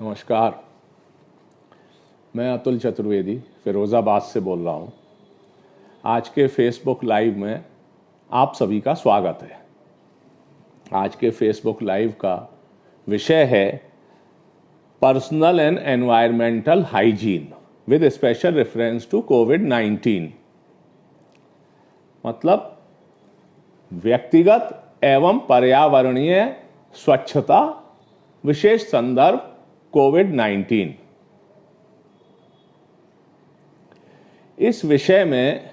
नमस्कार, मैं अतुल चतुर्वेदी फिरोज़ाबाद से बोल रहा हूँ। आज के फेसबुक लाइव में आप सभी का स्वागत है। आज के फेसबुक लाइव का विषय है personal and environmental hygiene with special reference to कोविड-19। मतलब व्यक्तिगत एवं पर्यावरणीय स्वच्छता, विशेष संदर्भ कोविड-19। इस विषय में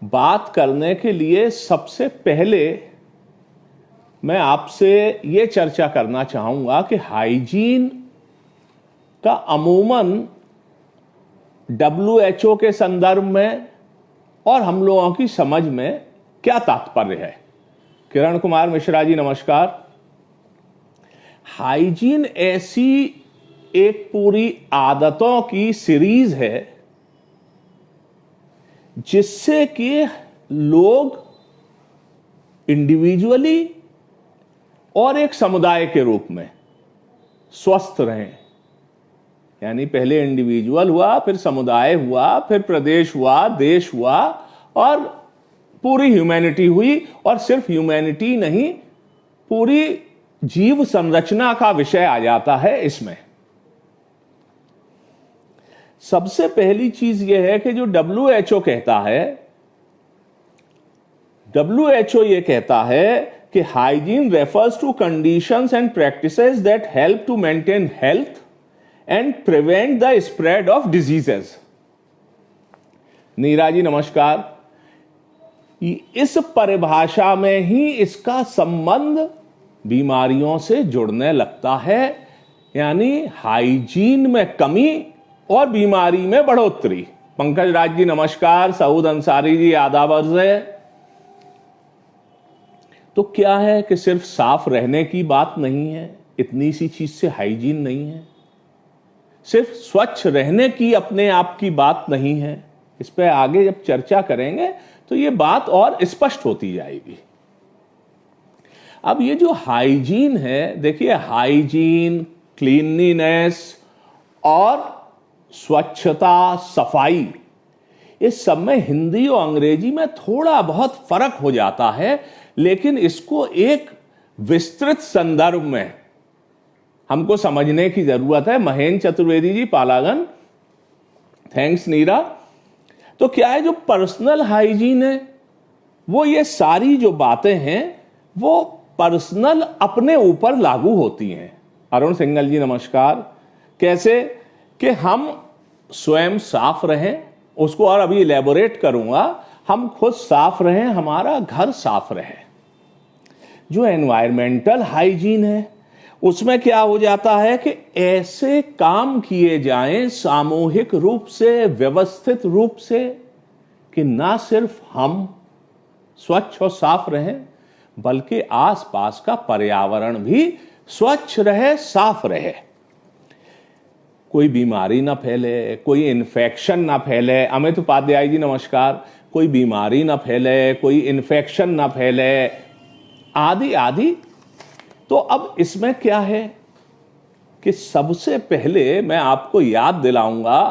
बात करने के लिए सबसे पहले मैं आपसे ये चर्चा करना चाहूंगा कि हाइजीन का अमूमन WHO के संदर्भ में और हम लोगों की समझ में क्या तात्पर्य है। किरण कुमार मिश्रा जी नमस्कार। हाइजीन ऐसी एक पूरी आदतों की सीरीज है जिससे कि लोग इंडिविजुअली और एक समुदाय के रूप में स्वस्थ रहें। यानी पहले इंडिविजुअल हुआ, फिर समुदाय हुआ, फिर प्रदेश हुआ, देश हुआ और पूरी ह्यूमैनिटी हुई। और सिर्फ ह्यूमैनिटी नहीं, पूरी जीव संरचना का विषय आ जाता है इसमें। सबसे पहली चीज यह है कि जो WHO कहता है, WHO ये कहता है कि hygiene refers to conditions and practices that help to maintain health and prevent the spread of diseases. Neera ji नमस्कार। इस परिभाषा में ही इसका संबंध बीमारियों से जुड़ने लगता है। यानी हाइजीन में कमी और बीमारी में बढ़ोतरी। पंकज राज जी नमस्कार। सऊद अंसारी जी आदाब है। तो क्या है कि सिर्फ साफ रहने की बात नहीं है, इतनी सी चीज से हाइजीन नहीं है। सिर्फ स्वच्छ रहने की अपने आप की बात नहीं है। इस पे आगे जब चर्चा करेंगे तो ये बात और स्पष्ट होती जाएगी। अब ये जो हाइजीन है, देखिए हाइजीन, क्लीनलीनेस और स्वच्छता, सफाई, इस सब में हिंदी और अंग्रेजी में थोड़ा बहुत फर्क हो जाता है, लेकिन इसको एक विस्तृत संदर्भ में हमको समझने की जरूरत है। महेंद्र चतुर्वेदी जी पालागन, थैंक्स नीरा। तो क्या है जो पर्सनल हाइजीन है, वो ये सारी जो बातें हैं वो पर्सनल अपने ऊपर लागू होती हैं। अरुण सिंगल जी नमस्कार। कैसे कि हम स्वयं साफ रहें, उसको और अभी इलेबोरेट करूंगा। हम खुद साफ रहें, हमारा घर साफ रहे। जो एनवायरमेंटल हाइजीन है उसमें क्या हो जाता है कि ऐसे काम किए जाएं सामूहिक रूप से, व्यवस्थित रूप से, कि ना सिर्फ हम स्वच्छ और साफ रहें बल्कि आसपास का पर्यावरण भी स्वच्छ रहे, साफ रहे। कोई बीमारी ना फैले, कोई इन्फेक्शन ना फैले। अमित उपाध्याय जी नमस्कार। कोई बीमारी ना फैले, कोई इन्फेक्शन ना फैले, आदि आदि। तो अब इसमें क्या है कि सबसे पहले मैं आपको याद दिलाऊंगा,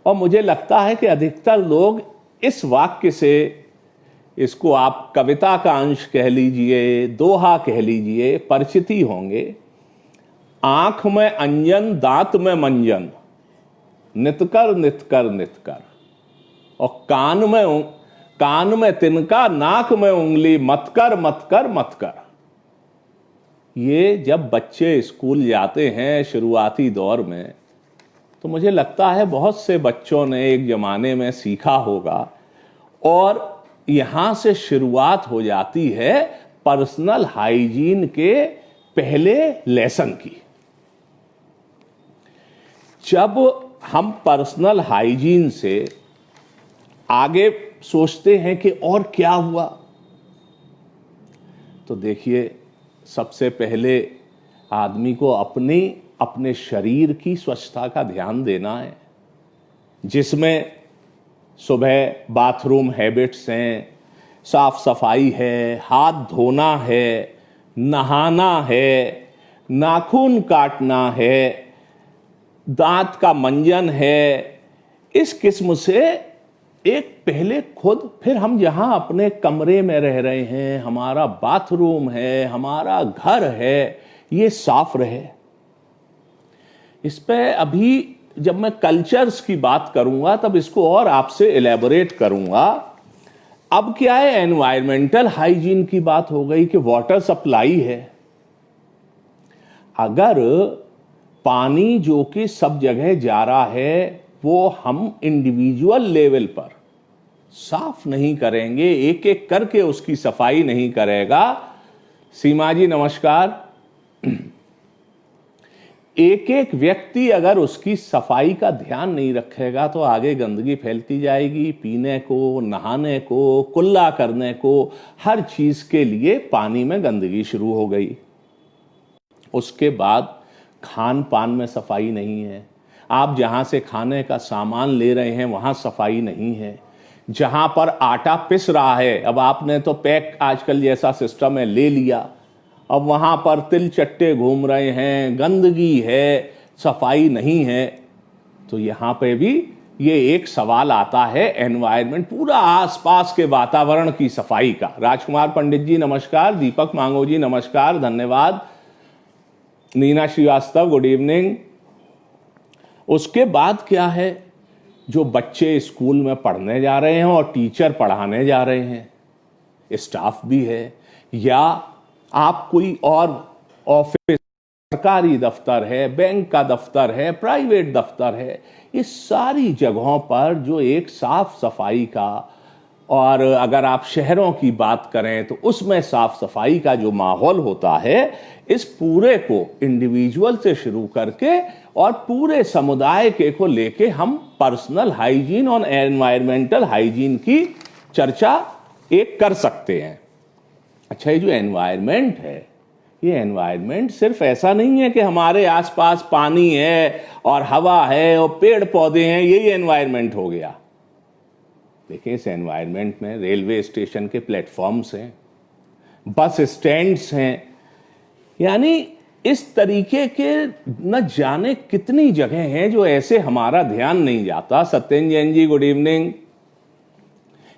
और मुझे लगता है कि अधिकतर लोग इस वाक्य से, इसको आप कविता का अंश कह लीजिए, दोहा कह लीजिए, परिचित ही होंगे। आंख में अंजन, दांत में मंजन, नितकर नितकर नितकर, और कान में तिनका, नाक में उंगली, मत कर मत कर मत कर। ये जब बच्चे स्कूल जाते हैं शुरुआती दौर में, तो मुझे लगता है बहुत से बच्चों ने एक जमाने में सीखा होगा, और यहां से शुरुआत हो जाती है पर्सनल हाइजीन के पहले लेसन की। जब हम पर्सनल हाइजीन से आगे सोचते हैं कि और क्या हुआ, तो देखिए सबसे पहले आदमी को अपने शरीर की स्वच्छता का ध्यान देना है, जिसमें सुबह बाथरूम हैबिट्स हैं, साफ सफाई है, हाथ धोना है, नहाना है, नाखून काटना है, दांत का मंजन है, इस किस्म से एक पहले खुद, फिर हम जहां अपने कमरे में रह रहे हैं, हमारा बाथरूम है, हमारा घर है, ये साफ रहे। इस पे अभी जब मैं कल्चर्स की बात करूंगा तब इसको और आपसे इलेबोरेट करूंगा। अब क्या है, एनवायरमेंटल हाइजीन की बात हो गई कि वाटर सप्लाई है। अगर पानी जो कि सब जगह जा रहा है वो हम इंडिविजुअल लेवल पर साफ नहीं करेंगे, एक एक करके उसकी सफाई नहीं करेगा, सीमा जी नमस्कार, एक एक व्यक्ति अगर उसकी सफाई का ध्यान नहीं रखेगा तो आगे गंदगी फैलती जाएगी। पीने को, नहाने को, कुल्ला करने को, हर चीज के लिए पानी में गंदगी शुरू हो गई। उसके बाद खान पान में सफाई नहीं है, आप जहां से खाने का सामान ले रहे हैं वहां सफाई नहीं है। जहां पर आटा पिस रहा है, अब आपने तो पैक आजकल जैसा सिस्टम है ले लिया, अब वहां पर तिल चट्टे घूम रहे हैं, गंदगी है, सफाई नहीं है। तो यहां पे भी ये एक सवाल आता है एनवायरनमेंट, पूरा आसपास के वातावरण की सफाई का। राजकुमार पंडित जी नमस्कार, दीपक मांगो जी नमस्कार, धन्यवाद, नीना श्रीवास्तव गुड इवनिंग। उसके बाद क्या है, जो बच्चे स्कूल में पढ़ने जा रहे हैं और टीचर पढ़ाने जा रहे हैं, स्टाफ भी है, या आप कोई और ऑफिस, सरकारी दफ्तर है, बैंक का दफ्तर है, प्राइवेट दफ्तर है, इस सारी जगहों पर जो एक साफ सफाई का, और अगर आप शहरों की बात करें तो उसमें साफ सफाई का जो माहौल होता है, इस पूरे को इंडिविजुअल से शुरू करके और पूरे समुदाय के को लेके हम पर्सनल हाइजीन और एनवायरमेंटल हाइजीन की चर्चा एक कर सकते हैं। अच्छा, ये जो एनवायरमेंट है, ये एनवायरमेंट सिर्फ ऐसा नहीं है कि हमारे आसपास पानी है और हवा है और पेड़ पौधे हैं, यही एनवायरमेंट हो गया। देखिए, इस एनवायरमेंट में रेलवे स्टेशन के प्लेटफॉर्म्स हैं, बस स्टैंड्स हैं, यानी इस तरीके के न जाने कितनी जगह हैं जो ऐसे हमारा ध्यान नहीं जाता। Satyendra Jain ji good evening.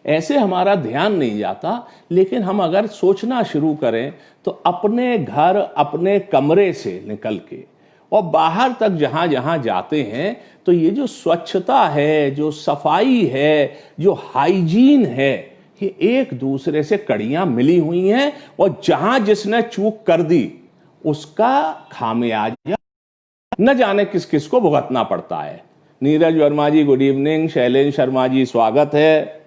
ऐसे हमारा ध्यान नहीं जाता, लेकिन हम अगर सोचना शुरू करें तो अपने घर, अपने कमरे से निकल के और बाहर तक जहां जहां जाते हैं, तो ये जो स्वच्छता है, जो सफाई है, जो हाइजीन है, ये एक दूसरे से कड़ियां मिली हुई हैं, और जहां जिसने चूक कर दी उसका खामियाजा न जाने किस किस को भुगतना पड़ता है। नीरज वर्मा जी गुड इवनिंग, शैलेंद्र शर्मा जी स्वागत है।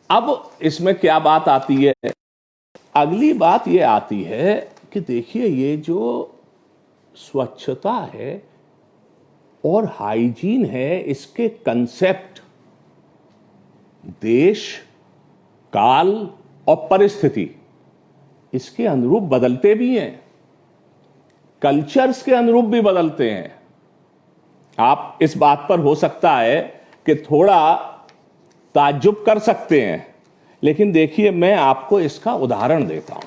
अब इसमें क्या बात आती है, अगली बात ये आती है कि देखिए, ये जो स्वच्छता है और हाइजीन है, इसके कंसेप्ट देश, काल और परिस्थिति इसके अनुरूप बदलते भी हैं, कल्चर्स के अनुरूप भी बदलते हैं। आप इस बात पर हो सकता है कि थोड़ा ताज्जुब कर सकते हैं, लेकिन देखिए, मैं आपको इसका उदाहरण देता हूं।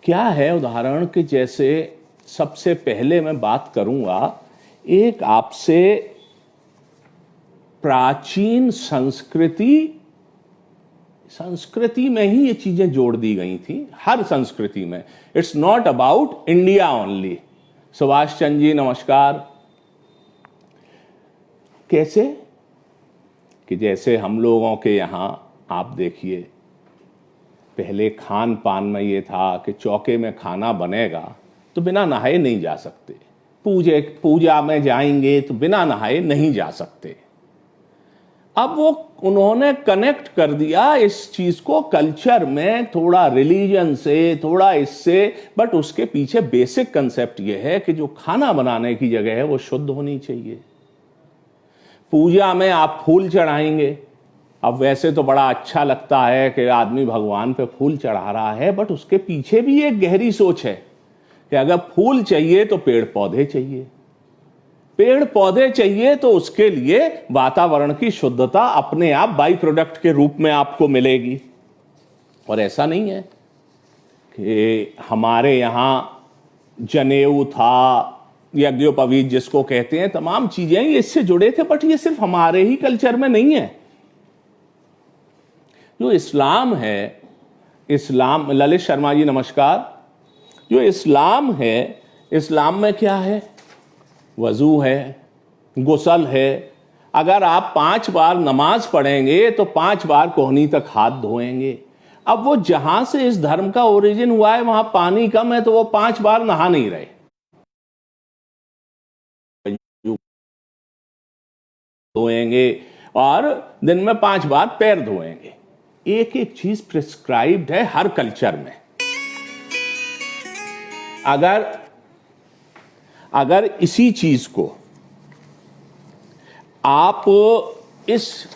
क्या है उदाहरण कि जैसे सबसे पहले मैं बात करूंगा एक आपसे प्राचीन संस्कृति में ही ये चीजें जोड़ दी गई थी, हर संस्कृति में। It's not about India only. Subhash Chandra ji नमस्कार। कैसे कि जैसे हम लोगों के यहां आप देखिए, पहले खान पान में ये था कि चौके में खाना बनेगा तो बिना नहाए नहीं जा सकते, पूजा में जाएंगे तो बिना नहाए नहीं जा सकते। अब वो उन्होंने कनेक्ट कर दिया इस चीज को कल्चर में, थोड़ा रिलीजन से, थोड़ा इससे, बट उसके पीछे बेसिक कंसेप्ट ये है कि जो खाना बनाने की जगह है वो शुद्ध होनी चाहिए। पूजा में आप फूल चढ़ाएंगे, अब वैसे तो बड़ा अच्छा लगता है कि आदमी भगवान पे फूल चढ़ा रहा है, बट उसके पीछे भी एक गहरी सोच है कि अगर फूल चाहिए तो पेड़ पौधे चाहिए, पेड़ पौधे चाहिए तो उसके लिए वातावरण की शुद्धता अपने आप बाई प्रोडक्ट के रूप में आपको मिलेगी। और ऐसा नहीं है कि हमारे यहां जनेऊ था, यज्ञोपवीत जिसको कहते हैं, तमाम चीजें ये इससे जुड़े थे। बट ये सिर्फ हमारे ही कल्चर में नहीं है। जो इस्लाम है, इस्लाम, ललित शर्मा जी नमस्कार, जो इस्लाम है, इस्लाम में क्या है? वजू है, गुसल है। अगर आप 5 बार नमाज पढ़ेंगे तो 5 बार कोहनी तक हाथ धोएंगे। अब वो जहां से इस धर्म का ओरिजिन हुआ है वहां पानी कम है तो वो 5 बार नहा नहीं रहे, धोएंगे, और दिन में 5 बार पैर धोएंगे। एक एक चीज प्रिस्क्राइब्ड है हर कल्चर में। अगर इसी चीज को आप इस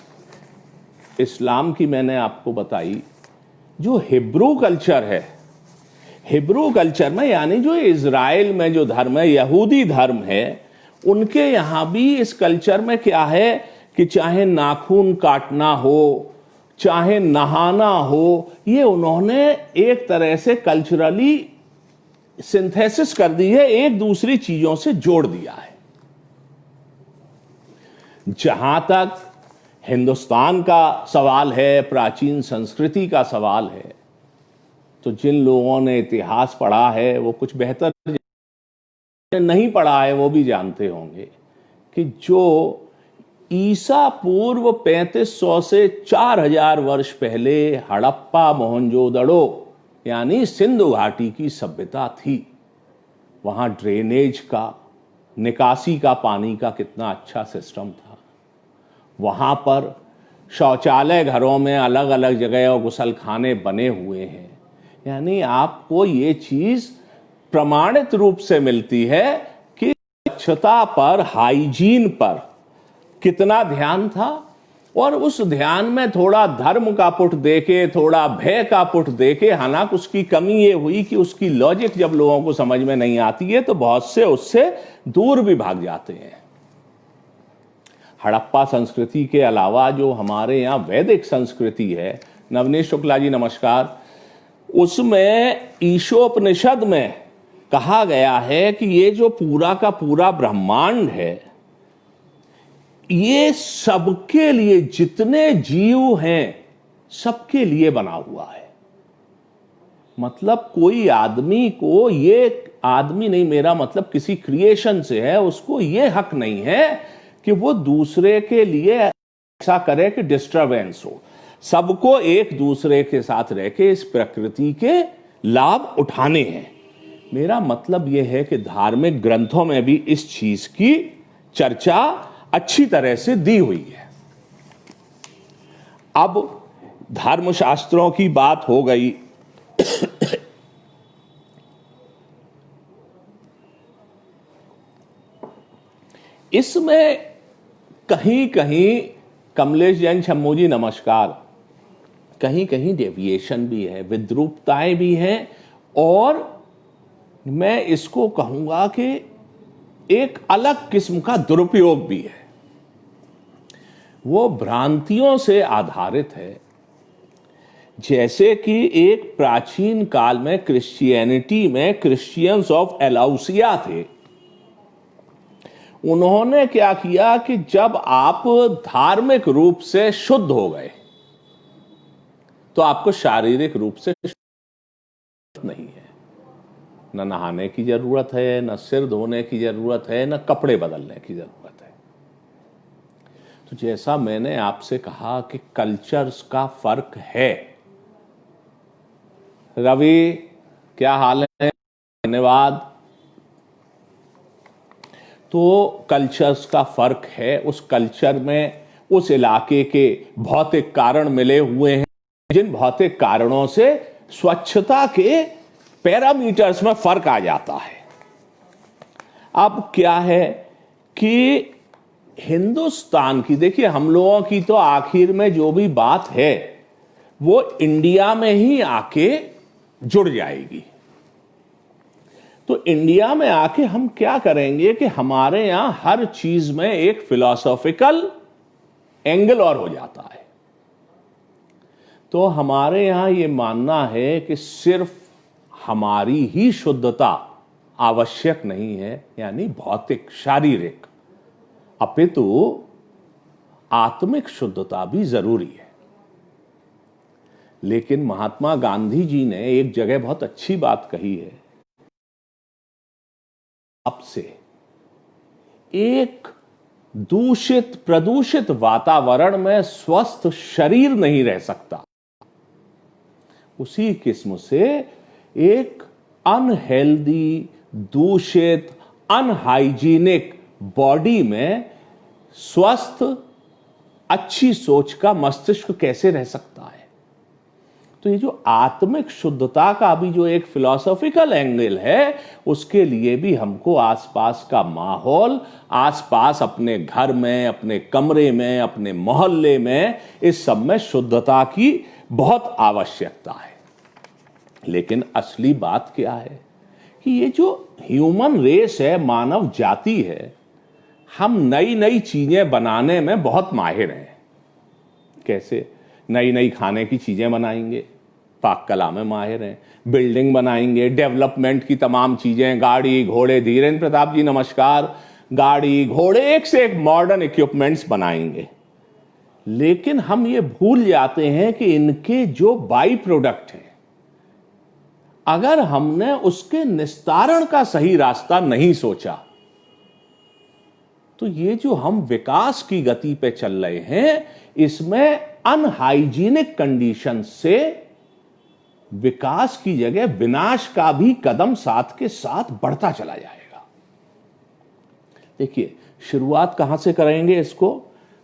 इस्लाम की मैंने आपको बताई, जो हिब्रू कल्चर है, हिब्रू कल्चर में यानी जो इजराइल में जो धर्म है, यहूदी धर्म है, उनके यहां भी इस कल्चर में क्या है कि चाहे नाखून काटना हो, चाहे नहाना हो, ये उन्होंने एक तरह से कल्चरली सिंथेसिस कर दी है, एक दूसरी चीजों से जोड़ दिया है। जहां तक हिंदुस्तान का सवाल है, प्राचीन संस्कृति का सवाल है, तो जिन लोगों ने इतिहास पढ़ा है वो कुछ बेहतर, नहीं पढ़ा है वो भी जानते होंगे कि जो ईसा पूर्व 3500 से 4000 वर्ष पहले हड़प्पा मोहनजोदड़ो यानी सिंधु घाटी की सभ्यता थी, वहां ड्रेनेज का, निकासी का, पानी का कितना अच्छा सिस्टम था। वहां पर शौचालय घरों में अलग अलग जगह और गुसलखाने बने हुए हैं। यानी आपको ये चीज प्रमाणित रूप से मिलती है कि स्वच्छता पर, हाइजीन पर कितना ध्यान था। और उस ध्यान में थोड़ा धर्म का पुट देके, थोड़ा भय का पुट देके, हालांकि उसकी कमी ये हुई कि उसकी लॉजिक जब लोगों को समझ में नहीं आती है तो बहुत से उससे दूर भी भाग जाते हैं। हड़प्पा संस्कृति के अलावा जो हमारे यहाँ वैदिक संस्कृति है, नवनीत शुक्ला जी नमस्कार, उसमें ईशोपनिषद में कहा गया है कि ये जो पूरा का पूरा ब्रह्मांड है, ये सबके लिए, जितने जीव हैं सबके लिए बना हुआ है। मतलब कोई आदमी को, ये आदमी नहीं, मेरा मतलब किसी क्रिएशन से है, उसको ये हक नहीं है कि वो दूसरे के लिए ऐसा करे कि डिस्टरबेंस हो। सबको एक दूसरे के साथ रह के इस प्रकृति के लाभ उठाने हैं। मेरा मतलब यह है कि धार्मिक ग्रंथों में भी इस चीज की चर्चा अच्छी तरह से दी हुई है। अब धर्मशास्त्रों की बात हो गई। इसमें कहीं कहीं, कमलेश जैन छम्मू जी नमस्कार, कहीं कहीं डेविएशन भी है, विद्रूपताएं भी हैं, और मैं इसको कहूंगा कि एक अलग किस्म का दुरुपयोग भी है। वो भ्रांतियों से आधारित है। जैसे कि एक प्राचीन काल में क्रिश्चियनिटी में क्रिश्चियंस ऑफ एलाउसिया थे। उन्होंने क्या किया कि जब आप धार्मिक रूप से शुद्ध हो गए तो आपको शारीरिक रूप से नहीं है, न नहाने की जरूरत है, न सिर धोने की जरूरत है, न कपड़े बदलने की जरूरत है। तो जैसा मैंने आपसे कहा कि कल्चर्स का फर्क है। रवि, क्या हाल है? धन्यवाद। तो कल्चर्स का फर्क है। उस कल्चर में उस इलाके के भौतिक कारण मिले हुए हैं, जिन भौतिक कारणों से स्वच्छता के पैरामीटर्स में फर्क आ जाता है। अब क्या है कि हिंदुस्तान की, देखिए हम लोगों की तो आखिर में जो भी बात है वो इंडिया में ही आके जुड़ जाएगी। तो इंडिया में आके हम क्या करेंगे कि हमारे यहां हर चीज में एक फिलॉसॉफिकल एंगल और हो जाता है। तो हमारे यहां ये मानना है कि सिर्फ हमारी ही शुद्धता आवश्यक नहीं है, यानी भौतिक शारीरिक, अपितु आत्मिक शुद्धता भी जरूरी है। लेकिन महात्मा गांधी जी ने एक जगह बहुत अच्छी बात कही है, आपसे एक दूषित प्रदूषित वातावरण में स्वस्थ शरीर नहीं रह सकता। उसी किस्म से एक अनहेल्दी, दूषित, अनहाइजीनिक बॉडी में स्वस्थ अच्छी सोच का मस्तिष्क कैसे रह सकता है। तो ये जो आत्मिक शुद्धता का भी जो एक फिलॉसॉफिकल एंगल है, उसके लिए भी हमको आसपास का माहौल, आसपास अपने घर में, अपने कमरे में, अपने मोहल्ले में, इस सब में शुद्धता की बहुत आवश्यकता है। लेकिन असली बात क्या है कि ये जो ह्यूमन रेस है, मानव जाति है, हम नई नई चीजें बनाने में बहुत माहिर हैं। कैसे? नई नई खाने की चीजें बनाएंगे, पाक कला में माहिर हैं, बिल्डिंग बनाएंगे, डेवलपमेंट की तमाम चीजें, गाड़ी घोड़े, धीरेन्द्र प्रताप जी नमस्कार, गाड़ी घोड़े, एक से एक मॉडर्न इक्विपमेंट्स बनाएंगे। लेकिन हम ये भूल जाते हैं कि इनके जो बाई प्रोडक्ट हैं, अगर हमने उसके निस्तारण का सही रास्ता नहीं सोचा, तो ये जो हम विकास की गति पे चल रहे हैं, इसमें अनहाइजीनिक कंडीशन से विकास की जगह विनाश का भी कदम साथ के साथ बढ़ता चला जाएगा। देखिए, शुरुआत कहां से करेंगे इसको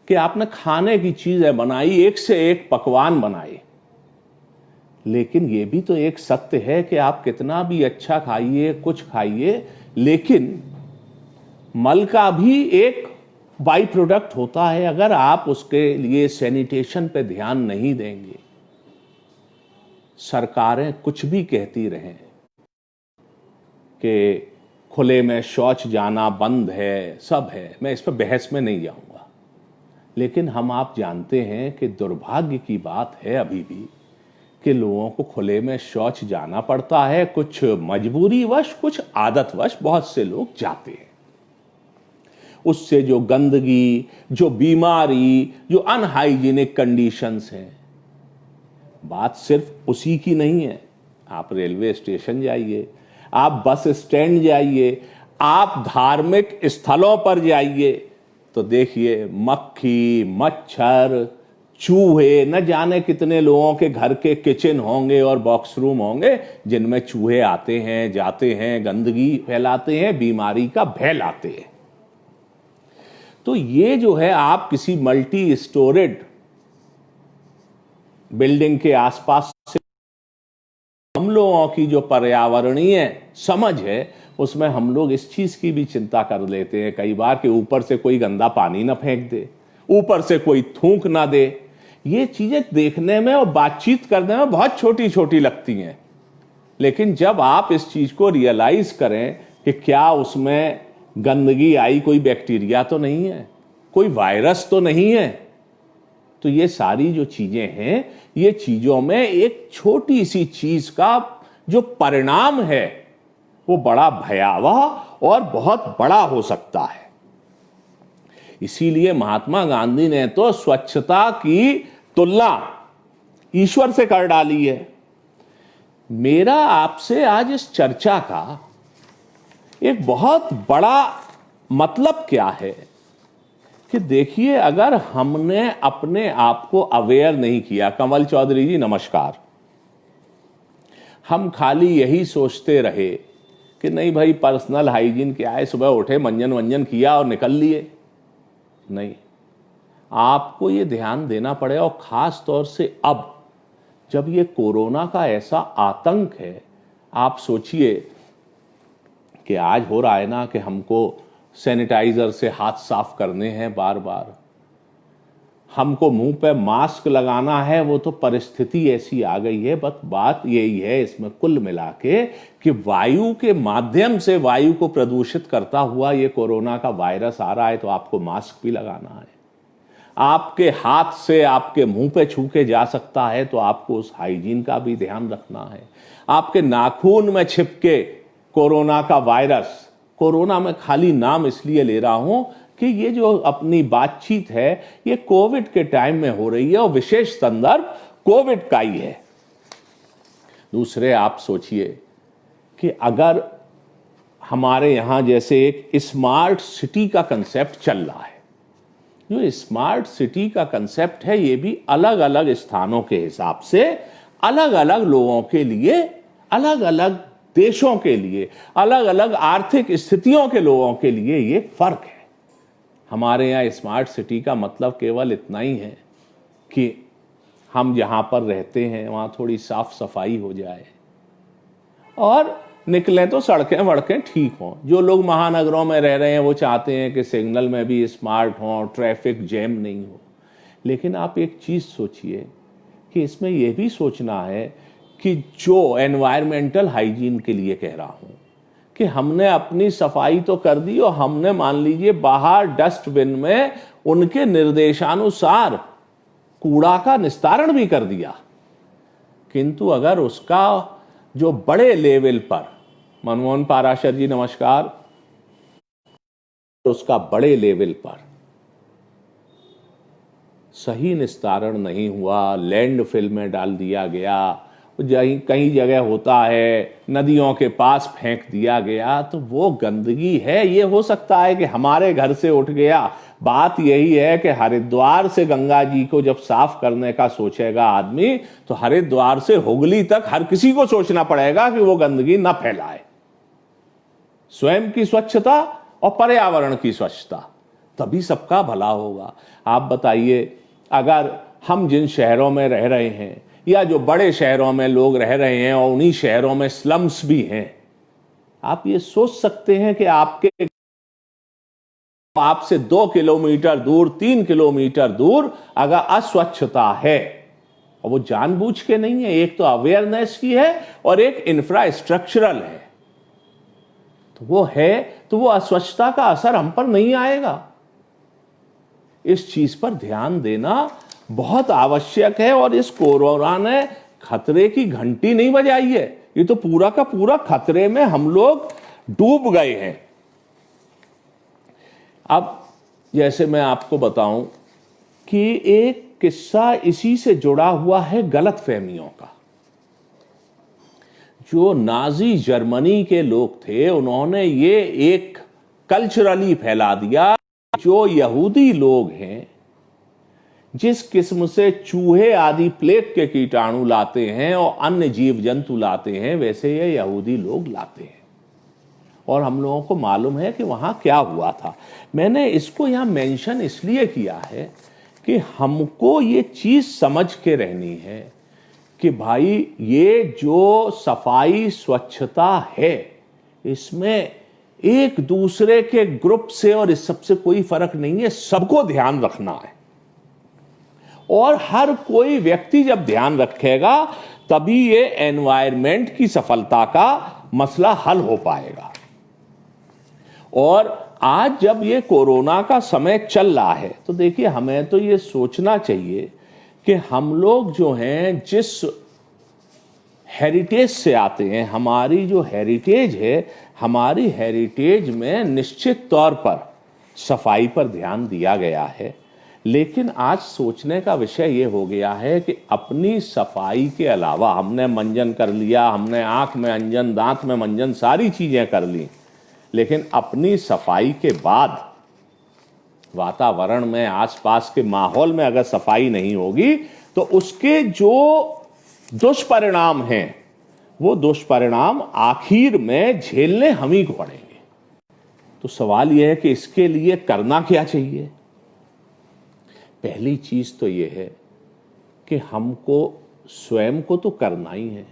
कि आपने खाने की चीजें बनाई, एक से एक पकवान बनाए, लेकिन यह भी तो एक सत्य है कि आप कितना भी अच्छा खाइए, कुछ खाइए, लेकिन मल का भी एक बाई प्रोडक्ट होता है। अगर आप उसके लिए सैनिटेशन पे ध्यान नहीं देंगे, सरकारें कुछ भी कहती रहें कि खुले में शौच जाना बंद है, सब है, मैं इस पर बहस में नहीं जाऊंगा, लेकिन हम आप जानते हैं कि दुर्भाग्य की बात है अभी भी कि लोगों को खुले में शौच जाना पड़ता है। कुछ मजबूरीवश, कुछ आदतवश बहुत से लोग जाते हैं। उससे जो गंदगी, जो बीमारी, जो अनहाइजीनिक कंडीशंस हैं, बात सिर्फ उसी की नहीं है। आप रेलवे स्टेशन जाइए, आप बस स्टैंड जाइए, आप धार्मिक स्थलों पर जाइए, तो देखिए मक्खी, मच्छर, चूहे, न जाने कितने लोगों के घर के किचन होंगे और बॉक्स रूम होंगे जिनमें चूहे आते हैं, जाते हैं, गंदगी फैलाते हैं, बीमारी का भय लाते हैं। तो ये जो है, आप किसी मल्टी स्टोरेड बिल्डिंग के आसपास से, हम लोगों की जो पर्यावरणीय समझ है, उसमें हम लोग इस चीज की भी चिंता कर लेते हैं कई बार कि ऊपर से कोई गंदा पानी ना फेंक दे, ऊपर से कोई थूक ना दे। ये चीजें देखने में और बातचीत करने में बहुत छोटी छोटी लगती हैं, लेकिन जब आप इस चीज को रियलाइज करें कि क्या उसमें गंदगी आई, कोई बैक्टीरिया तो नहीं है, कोई वायरस तो नहीं है, तो ये सारी जो चीजें हैं, ये चीजों में एक छोटी सी चीज का जो परिणाम है वो बड़ा भयावह और बहुत बड़ा हो सकता है। इसीलिए महात्मा गांधी ने तो स्वच्छता की तुलना ईश्वर से कर डाली है। मेरा आपसे आज इस चर्चा का एक बहुत बड़ा मतलब क्या है कि देखिए, अगर हमने अपने आप को अवेयर नहीं किया, कमल चौधरी जी नमस्कार, हम खाली यही सोचते रहे कि नहीं भाई पर्सनल हाइजीन क्या है, सुबह उठे मंजन वंजन किया और निकल लिए, नहीं, आपको ये ध्यान देना पड़ेगा। और खास तौर से अब जब ये कोरोना का ऐसा आतंक है, आप सोचिए कि आज हो रहा है ना कि हमको सैनिटाइजर से हाथ साफ करने हैं बार बार, हमको मुंह पे मास्क लगाना है, वो तो परिस्थिति ऐसी आ गई है। बस बात यही है इसमें कुल मिला के कि वायु के माध्यम से वायु को प्रदूषित करता हुआ ये कोरोना का वायरस आ रहा है, तो आपको मास्क भी लगाना है। आपके हाथ से आपके मुंह पे छू के जा सकता है, तो आपको उस हाइजीन का भी ध्यान रखना है। आपके नाखून में छिपके कोरोना का वायरस, कोरोना में खाली नाम इसलिए ले रहा हूं कि ये जो अपनी बातचीत है ये कोविड के टाइम में हो रही है और विशेष संदर्भ कोविड का ही है। दूसरे, आप सोचिए कि अगर हमारे यहां जैसे एक स्मार्ट सिटी का कंसेप्ट चल रहा है, जो स्मार्ट सिटी का कंसेप्ट है ये भी अलग अलग स्थानों के हिसाब से अलग अलग लोगों के लिए, अलग अलग देशों के लिए, अलग अलग आर्थिक स्थितियों के लोगों के लिए ये फर्क है। हमारे यहाँ स्मार्ट सिटी का मतलब केवल इतना ही है कि हम जहां पर रहते हैं वहां थोड़ी साफ सफाई हो जाए और निकलें तो सड़कें वड़कें ठीक हों। जो लोग महानगरों में रह रहे हैं वो चाहते हैं कि सिग्नल में भी स्मार्ट हों, ट्रैफिक जैम नहीं हो। लेकिन आप एक चीज सोचिए कि इसमें यह भी सोचना है कि जो एनवायरमेंटल हाइजीन के लिए कह रहा हूं कि हमने अपनी सफाई तो कर दी और हमने मान लीजिए बाहर डस्टबिन में उनके निर्देशानुसार कूड़ा का निस्तारण भी कर दिया, किंतु अगर उसका जो बड़े लेवल पर, मनमोहन पाराशर जी नमस्कार, उसका बड़े लेवल पर सही निस्तारण नहीं हुआ, लैंडफिल में डाल दिया गया, कई जगह होता है नदियों के पास फेंक दिया गया, तो वो गंदगी है। ये हो सकता है कि हमारे घर से उठ गया। बात यही है कि हरिद्वार से गंगा जी को जब साफ करने का सोचेगा आदमी तो हरिद्वार से हुगली तक हर किसी को सोचना पड़ेगा कि वो गंदगी ना फैलाए। स्वयं की स्वच्छता और पर्यावरण की स्वच्छता, तभी सबका भला होगा। आप बताइए, अगर हम जिन शहरों में रह रहे हैं या जो बड़े शहरों में लोग रह रहे हैं और उन्हीं शहरों में स्लम्स भी हैं, आप ये सोच सकते हैं कि आपसे 2 किलोमीटर दूर, 3 किलोमीटर दूर अगर अस्वच्छता है, और वो जानबूझ के नहीं है, एक तो अवेयरनेस की है और एक इंफ्रास्ट्रक्चरल है, तो वो है, तो वो अस्वच्छता का असर हम पर नहीं आएगा। इस चीज पर ध्यान देना बहुत आवश्यक है। और इस कोरोना ने खतरे की घंटी नहीं बजाई है, ये तो पूरा का पूरा खतरे में हम लोग डूब गए हैं। अब जैसे मैं आपको बताऊं कि एक किस्सा इसी से जुड़ा हुआ है गलतफहमियों का। जो नाजी जर्मनी के लोग थे उन्होंने ये एक कल्चरली फैला दिया, जो यहूदी लोग हैं जिस किस्म से चूहे आदि प्लेग के कीटाणु लाते हैं और अन्य जीव जंतु लाते हैं, वैसे ये यहूदी लोग लाते हैं। और हम लोगों को मालूम है कि वहां क्या हुआ था। मैंने इसको यहां मेंशन इसलिए किया है कि हमको ये चीज समझ के रहनी है कि भाई ये जो सफाई स्वच्छता है इसमें एक दूसरे के ग्रुप से और इस सबसे कोई फर्क नहीं है, सबको ध्यान रखना है। और हर कोई व्यक्ति जब ध्यान रखेगा तभी ये एनवायरनमेंट की सफलता का मसला हल हो पाएगा। और आज जब ये कोरोना का समय चल रहा है तो देखिए, हमें तो ये सोचना चाहिए कि हम लोग जो हैं जिस हेरिटेज से आते हैं, हमारी जो हेरिटेज है, हमारी हेरिटेज में निश्चित तौर पर सफाई पर ध्यान दिया गया है। लेकिन आज सोचने का विषय यह हो गया है कि अपनी सफाई के अलावा हमने मंजन कर लिया, हमने आंख में अंजन, दांत में मंजन, सारी चीजें कर ली, लेकिन अपनी सफाई के बाद वातावरण में, आसपास के माहौल में अगर सफाई नहीं होगी तो उसके जो दुष्परिणाम हैं वो दुष्परिणाम आखिर में झेलने हम ही को पड़ेंगे। तो सवाल यह है कि इसके लिए करना क्या चाहिए। पहली चीज तो यह है कि हमको स्वयं को तो करना ही है,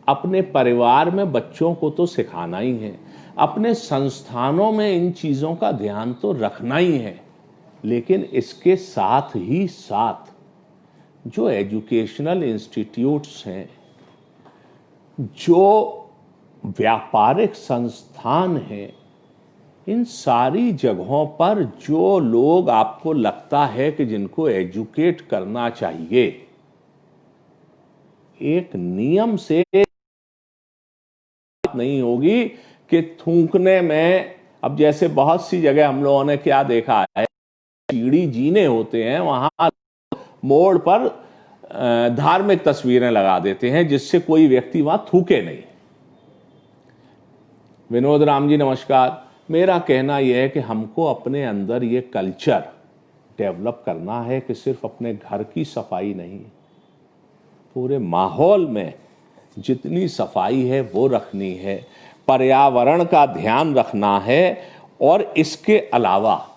अपने परिवार में बच्चों को तो सिखाना ही है, अपने संस्थानों में इन चीजों का ध्यान तो रखना ही है। लेकिन इसके साथ ही साथ जो एजुकेशनल इंस्टीट्यूट्स हैं, जो व्यापारिक संस्थान हैं, इन सारी जगहों पर जो लोग आपको लगता है कि जिनको एजुकेट करना चाहिए, एक नियम से बात नहीं होगी कि थूकने में, अब जैसे बहुत सी जगह हम लोगों ने क्या देखा है, सीढ़ी जीने होते हैं वहां मोड़ पर धार्मिक तस्वीरें लगा देते हैं जिससे कोई व्यक्ति वहां थूके नहीं। विनोद राम जी नमस्कार। मेरा कहना यह है कि हमको अपने अंदर ये कल्चर डेवलप करना है कि सिर्फ अपने घर की सफाई नहीं, पूरे माहौल में जितनी सफाई है वो रखनी है, पर्यावरण का ध्यान रखना है। और इसके अलावा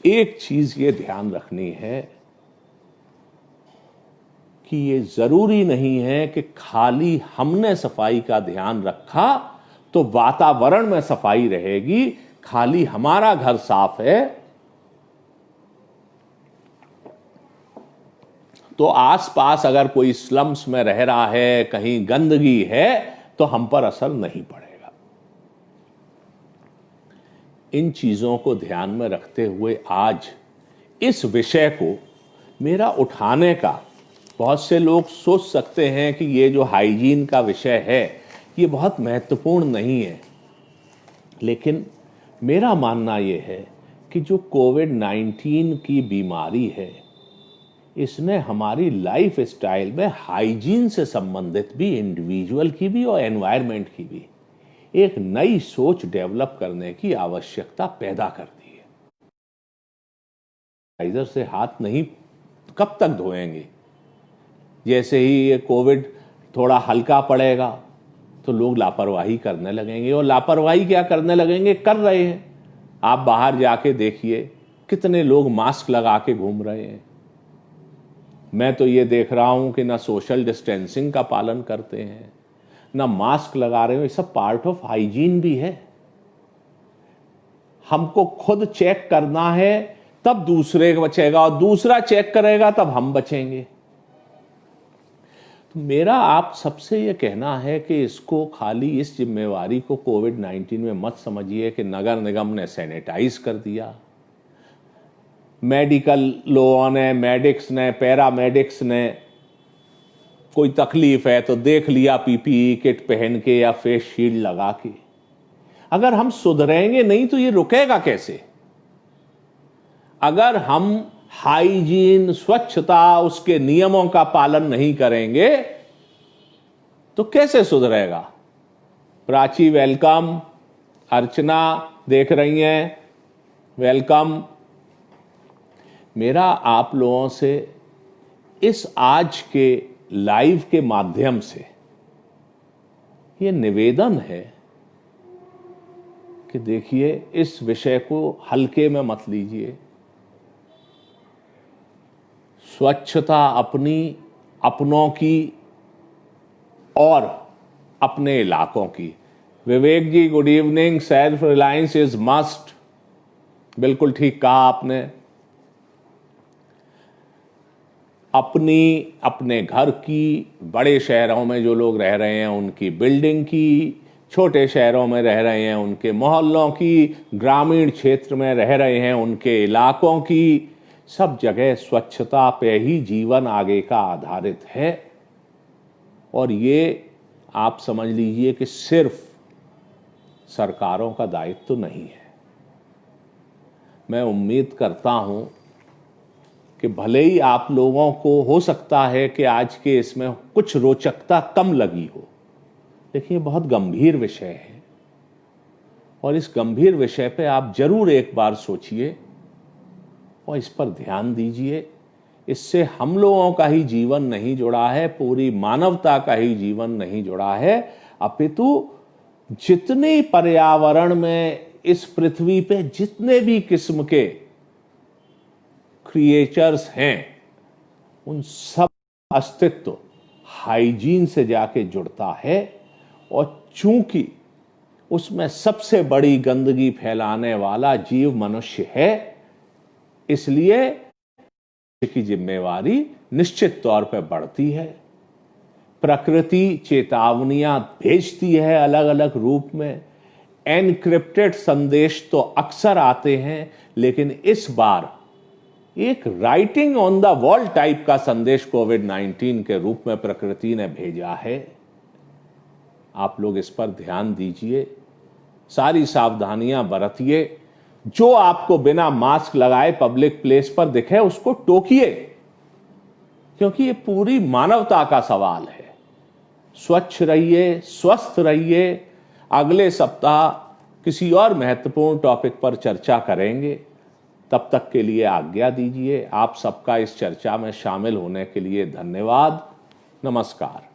एक चीज ये ध्यान रखनी है कि ये जरूरी नहीं है कि खाली हमने सफाई का ध्यान रखा तो वातावरण में सफाई रहेगी, खाली हमारा घर साफ है तो आसपास अगर कोई स्लम्स में रह रहा है, कहीं गंदगी है, तो हम पर असर नहीं पड़ेगा। इन चीजों को ध्यान में रखते हुए आज इस विषय को मेरा उठाने का, बहुत से लोग सोच सकते हैं कि ये जो हाइजीन का विषय है ये बहुत महत्वपूर्ण नहीं है, लेकिन मेरा मानना यह है कि जो कोविड-19 की बीमारी है इसने हमारी लाइफ स्टाइल में हाइजीन से संबंधित भी, इंडिविजुअल की भी और एनवायरनमेंट की भी एक नई सोच डेवलप करने की आवश्यकता पैदा कर दी है। सैनिटाइजर से हाथ नहीं कब तक धोएंगे? जैसे ही ये कोविड थोड़ा हल्का पड़ेगा तो लोग लापरवाही करने लगेंगे, और लापरवाही क्या करने लगेंगे, कर रहे हैं। आप बाहर जाके देखिए कितने लोग मास्क लगा के घूम रहे हैं। मैं तो ये देख रहा हूं कि ना सोशल डिस्टेंसिंग का पालन करते हैं, ना मास्क लगा रहे हो। ये सब पार्ट ऑफ हाइजीन भी है। हमको खुद चेक करना है तब दूसरे बचेगा, और दूसरा चेक करेगा तब हम बचेंगे। तो मेरा आप सबसे ये कहना है कि इसको खाली इस जिम्मेवारी को कोविड-19 में मत समझिए कि नगर निगम ने सैनिटाइज कर दिया, मेडिकल लोगों ने, मेडिक्स ने, पैरामेडिक्स ने, कोई तकलीफ है तो देख लिया पीपीई किट पहन के या फेस शील्ड लगा के। अगर हम सुधरेंगे नहीं तो ये रुकेगा कैसे? अगर हम हाइजीन, स्वच्छता, उसके नियमों का पालन नहीं करेंगे तो कैसे सुधरेगा? प्राची वेलकम, अर्चना देख रही हैं, वेलकम। मेरा आप लोगों से इस आज के लाइव के माध्यम से ये निवेदन है कि देखिए इस विषय को हल्के में मत लीजिए। स्वच्छता अपनी, अपनों की और अपने इलाकों की। Vivek ji good evening. Self reliance is must, बिल्कुल ठीक कहा आपने। अपनी, अपने घर की, बड़े शहरों में जो लोग रह रहे हैं उनकी बिल्डिंग की, छोटे शहरों में रह रहे हैं उनके मोहल्लों की, ग्रामीण क्षेत्र में रह रहे हैं उनके इलाकों की, सब जगह स्वच्छता पे ही जीवन आगे का आधारित है। और ये आप समझ लीजिए कि सिर्फ सरकारों का दायित्व तो नहीं है। मैं उम्मीद करता हूं कि भले ही आप लोगों को हो सकता है कि आज के इसमें कुछ रोचकता कम लगी हो, लेकिन ये बहुत गंभीर विषय है और इस गंभीर विषय पे आप जरूर एक बार सोचिए और इस पर ध्यान दीजिए। इससे हम लोगों का ही जीवन नहीं जुड़ा है, पूरी मानवता का ही जीवन नहीं जुड़ा है, अपितु जितने पर्यावरण में इस पृथ्वी पे जितने भी किस्म के क्रिएचर्स हैं उन सब अस्तित्व हाइजीन से जाके जुड़ता है। और चूंकि उसमें सबसे बड़ी गंदगी फैलाने वाला जीव मनुष्य है, इसलिए की जिम्मेवारी निश्चित तौर पर बढ़ती है। प्रकृति चेतावनियां भेजती है अलग अलग रूप में, एनक्रिप्टेड संदेश तो अक्सर आते हैं, लेकिन इस बार एक writing on the wall type का संदेश कोविड-19 के रूप में प्रकृति ने भेजा है। आप लोग इस पर ध्यान दीजिए, सारी सावधानियां बरतिए। जो आपको बिना मास्क लगाए पब्लिक प्लेस पर दिखे उसको टोकिए, क्योंकि ये पूरी मानवता का सवाल है। स्वच्छ रहिए, स्वस्थ रहिए। अगले सप्ताह किसी और महत्वपूर्ण टॉपिक पर चर्चा करेंगे। तब तक के लिए आज्ञा दीजिए। आप सबका इस चर्चा में शामिल होने के लिए धन्यवाद। नमस्कार।